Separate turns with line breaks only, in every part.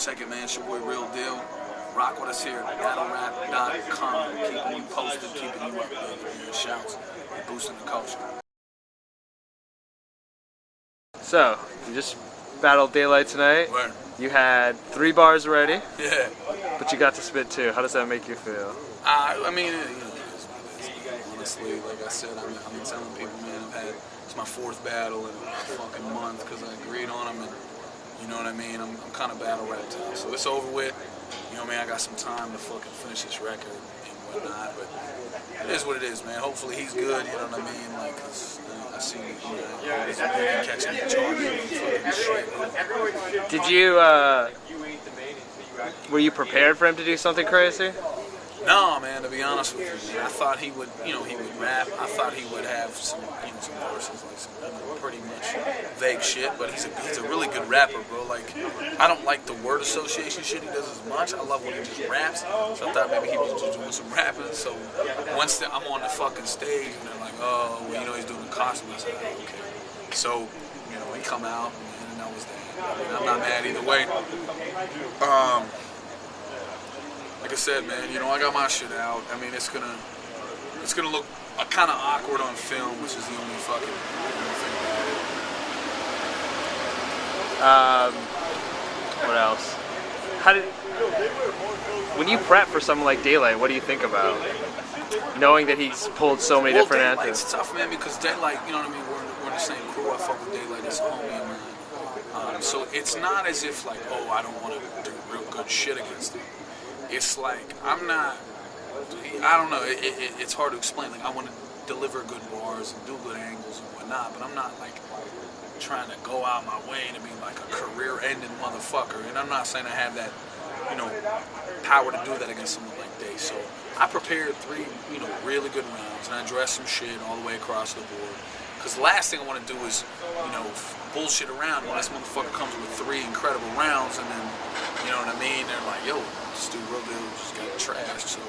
check it, man. It's your boy Real Deal. Rock with us here at battlerap.com. Keeping you posted, keeping you updated. Your shouts and boosting the culture.
So, you just battled Daylyt tonight.
Where?
You had 3 bars already.
Yeah.
But you got to spit 2. How does that make you feel?
I mean, honestly, like I said, I've been telling people, man, it's my 4th battle in a fucking month because I agreed on them, and you know what I mean? I'm kind of battle wrapped out, so it's over with. You know what I mean? I got some time to fucking finish this record and whatnot, but it is what it is, man. Hopefully he's good, you know what I mean? Like, I see he's catching the charge.
Did you, were you prepared for him to do something crazy?
No, man, to be honest with you, I thought he would, he would rap. I thought he would have some, some verses, like some pretty much vague shit, but he's a really good rapper, bro. Like, I don't like the word association shit he does as much. I love when he just raps, so I thought maybe he was just doing some rapping. So once I'm on the fucking stage and they're like, oh, well, he's doing a costume, I said, oh, okay. So, he come out, and that was that. I mean, I'm not mad either way. Like I said, man, I got my shit out. I mean, it's gonna look kind of awkward on film, which is the only fucking thing about it.
What else? When you prep for something like Daylyt, what do you think about? Knowing that he's pulled so many different anthems.
It's tough, man, because Daylyt, you know what I mean, we're in the same crew. I fuck with Daylyt, it's a homie of mine. So it's not as if like, oh, I don't want to do real good shit against him. It's like, I don't know, it's hard to explain. Like, I want to deliver good bars and do good angles and whatnot, but I'm not like trying to go out my way to be like a career-ending motherfucker. And I'm not saying I have that, power to do that against someone like Day. So I prepared 3, really good rounds, and I addressed some shit all the way across the board. Because the last thing I want to do is, bullshit around when this motherfucker comes with 3 incredible rounds, and then, you know what I mean? They're like, yo, this dude Real Deal just got trashed. So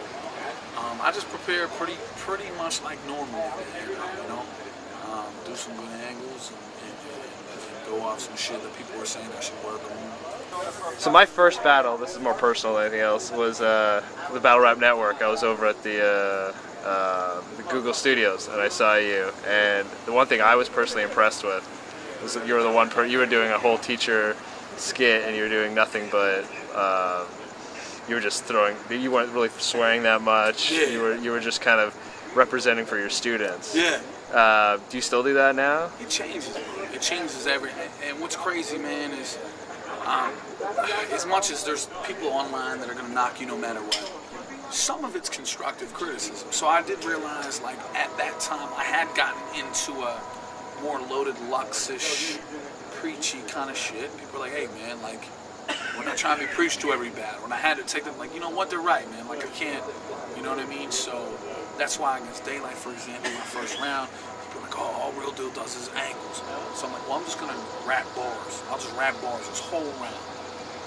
I just prepare pretty much like normal, do some good angles and go off some shit that people were saying I should work on.
So my first battle, this is more personal than anything else, was the Battle Rap Network. I was over at the Google Studios, and I saw you. And the one thing I was personally impressed with was that you were the one you were doing a whole teacher skit, and you were doing nothing but you were just you weren't really swearing that much.
Yeah.
You were just kind of representing for your students.
Yeah.
Do you still do that now?
It changes, bro. It changes everything. And what's crazy, man, is as much as there's people online that are going to knock you no matter what, some of it's constructive criticism. So I did realize, like, at that time, I had gotten into a more loaded Lux-ish, preachy kind of shit. People were like, hey, man, like, we're not trying to be preached to every battle. And I had to take them, like, you know what, they're right, man. Like, I can't, you know what I mean? So that's why against Daylyt, for example, my first round, people were like, oh, all Real Deal does is angles. So I'm like, well, I'm just going to rap bars. I'll just rap bars this whole round.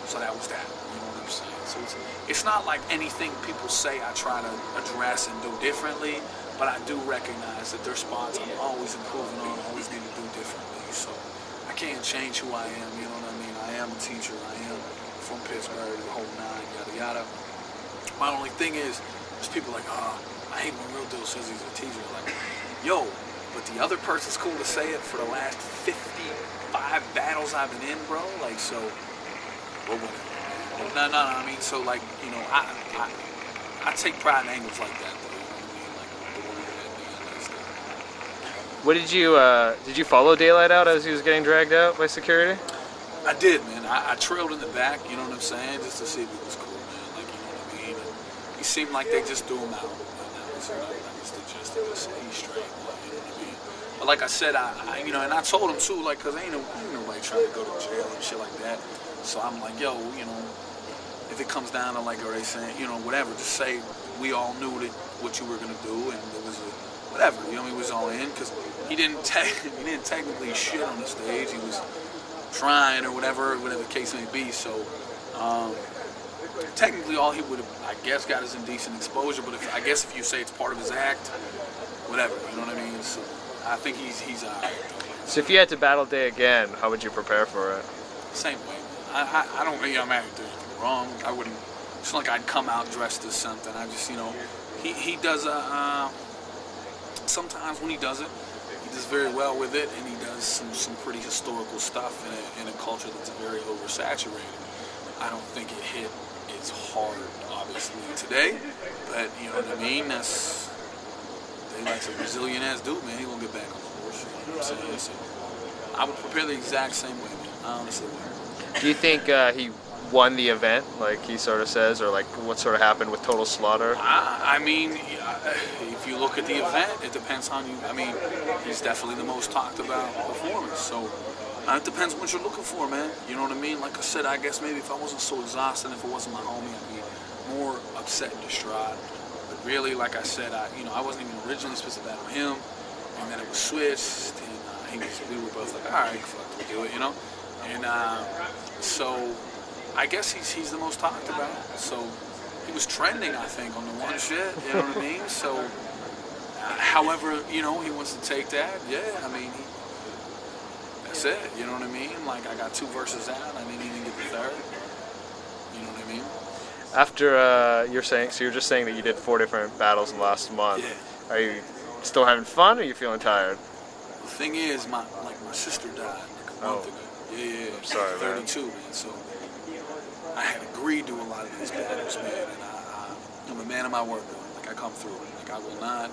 So that was that. You know what I'm saying? So it's not like anything people say I try to address and do differently, but I do recognize that there's spots I'm always improving on, always need to do differently. So I can't change who I am, you know what I mean? I am a teacher, I am from Pittsburgh, the whole 9, yada yada. My only thing is, there's people like, I hate when Real Deal says he's a teacher. Like, yo, but the other person's cool to say it for the last 55 battles I've been in, bro. Like, so, well, whatever. No, I mean, so, like, I take pride in angles like that, though. You know what I mean? Like, the one that
Did you follow Daylyt out as he was getting dragged out by security?
I did, man. I trailed in the back, you know what I'm saying, just to see if he was cool, man. Like, you know what I mean? And he seemed like they just threw him out. That was the gist of it. So he's straight, you know what I mean? But like I said, I and I told him too, like, cause ain't nobody trying to go to jail and shit like that. So I'm like, yo, if it comes down to like, are they saying, whatever, just say we all knew what you were gonna do, and it was whatever, he was all in, cause he didn't technically shit on the stage. He was trying or whatever the case may be. So technically, all he would have, I guess, got is indecent exposure. But if you say it's part of his act, whatever, you know what I mean? So I think he's alright.
So if you had to battle Day again, how would you prepare for it?
Same way. I don't think I'm married to him. wrong. I wouldn't. It's not like I'd come out dressed as something. I just, you know, he does sometimes when he does it, he does very well with it, and he does some pretty historical stuff in a culture that's very oversaturated. I don't think it hit as hard, obviously, today, but you know what I mean. Daylyt's a resilient ass dude, man. He won't get back on the horse. You know what I'm saying? So I would prepare the exact same way, man. I honestly would.
Do you think he won the event, like he sort of says, or like what sort of happened with Total Slaughter?
I mean, if you look at the event, it depends on you. I mean, he's definitely the most talked about performance. So it depends what you're looking for, man. You know what I mean? Like I said, I guess maybe if I wasn't so exhausted, if it wasn't my homie, I'd be more upset and distraught. But really, like I said, I wasn't even originally supposed to battle him, and then it was switched, and we were both like, all right, fuck, we'll do it, you know. And so I guess he's the most talked about. So he was trending, I think, on the one shit. You know what I mean? So, however, you know, he wants to take that. Yeah, I mean, that's it. You know what I mean? Like, I got 2 verses out. I didn't even get the 3rd. You know what I mean?
After you're just saying that you did 4 different battles in the last month.
Yeah.
Are you still having fun, or are you feeling tired?
The thing is, my sister died like a month ago. Yeah.
I'm sorry,
32, man. So I had agreed to a lot of these battles, man, and I'm a man of my word, though. Like, I come through. Like, I will not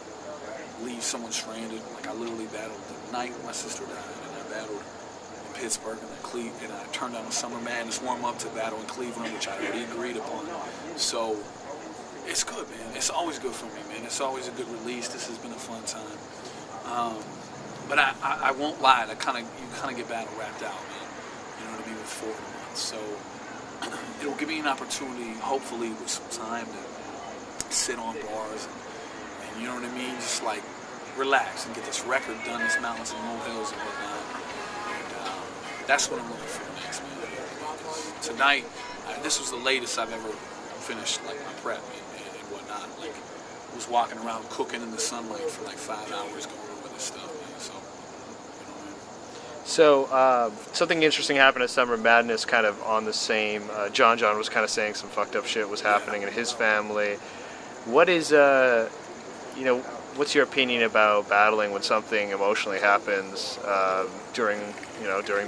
leave someone stranded. Like, I literally battled the night my sister died, and I battled in Pittsburgh, and I turned on a Summer Madness warm-up to battle in Cleveland, which I already agreed upon. So it's good, man. It's always good for me, man. It's always a good release. This has been a fun time. But I won't lie. You kind of get battle wrapped out, man. You know what I mean, with 4 months. So it'll give me an opportunity, hopefully, with some time to sit on bars and you know what I mean, just like relax and get this record done, this mountains and molehills and whatnot. And that's what I'm looking for next, man. Tonight, this was the latest I've ever finished, like, my prep and whatnot. Like, I was walking around cooking in the sunlight for like 5 hours going over this stuff, man. So, you know what I mean?
So, something interesting happened at Summer Madness, kind of on the same. John was kind of saying some fucked up shit was happening in his family. What is, you know, what's your opinion about battling when something emotionally happens during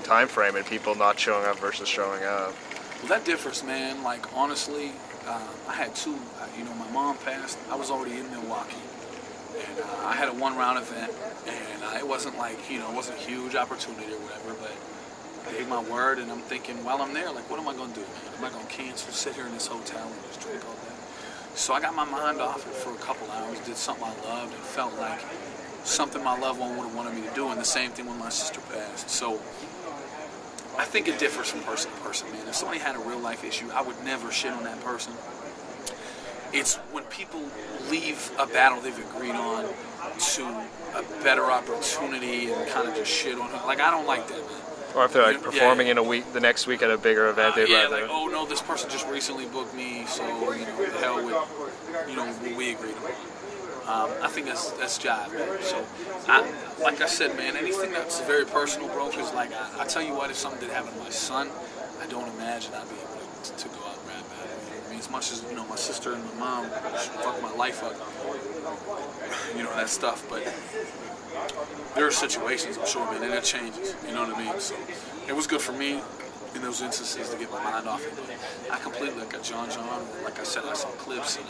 time frame and people not showing up versus showing up?
Well, that differs, man. Like, honestly, I had 2. You know, my mom passed. I was already in Milwaukee. And I had a 1-round event, and it wasn't like, you know, it wasn't a huge opportunity or whatever, but I gave my word, and I'm thinking, while I'm there, like, what am I going to do, man? Am I going to cancel, sit here in this hotel and just drink all day? So I got my mind off it for a couple hours, did something I loved, and felt like something my loved one would have wanted me to do, and the same thing when my sister passed. So I think it differs from person to person, man. If somebody had a real-life issue, I would never shit on that person. It's when people leave a battle they've agreed on to a better opportunity and kind of just shit on it. Like, I don't like that, man.
Or if they're like performing in a week, the next week at a bigger event, they'd rather.
Like, oh no, this person just recently booked me, so you know, the hell with, you know, what we agreed upon. I think that's jive, man. So, like I said, man, anything that's very personal, bro. Because like I tell you what, if something did happen to my son, I don't imagine I'd be able to go out and rap at it. You know what I mean? As much as, you know, my sister and my mom fucked my life up, you know, that stuff, but there are situations, I'm sure, man, and it changes, you know what I mean? So it was good for me in those instances to get my mind off it. I completely, like John, like I said, I saw clips, and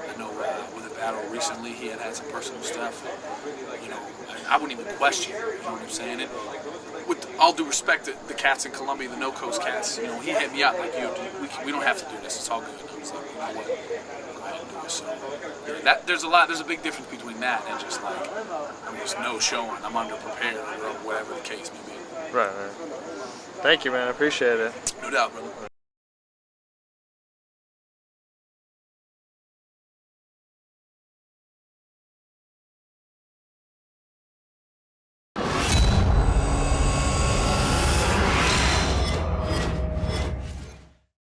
I know with a battle recently, he had some personal stuff, and, you know, I wouldn't even question, you know what I'm saying? And with all due respect to the cats in Colombia, the No Coast cats, you know, he hit me up like, yo, dude, we don't have to do this, it's all good. And I was like, you know what, go ahead and do it. So there's a big difference between that and just like, I'm just no showing, I'm underprepared, or whatever the case may be.
Right. Thank you, man. I appreciate it.
No doubt, brother.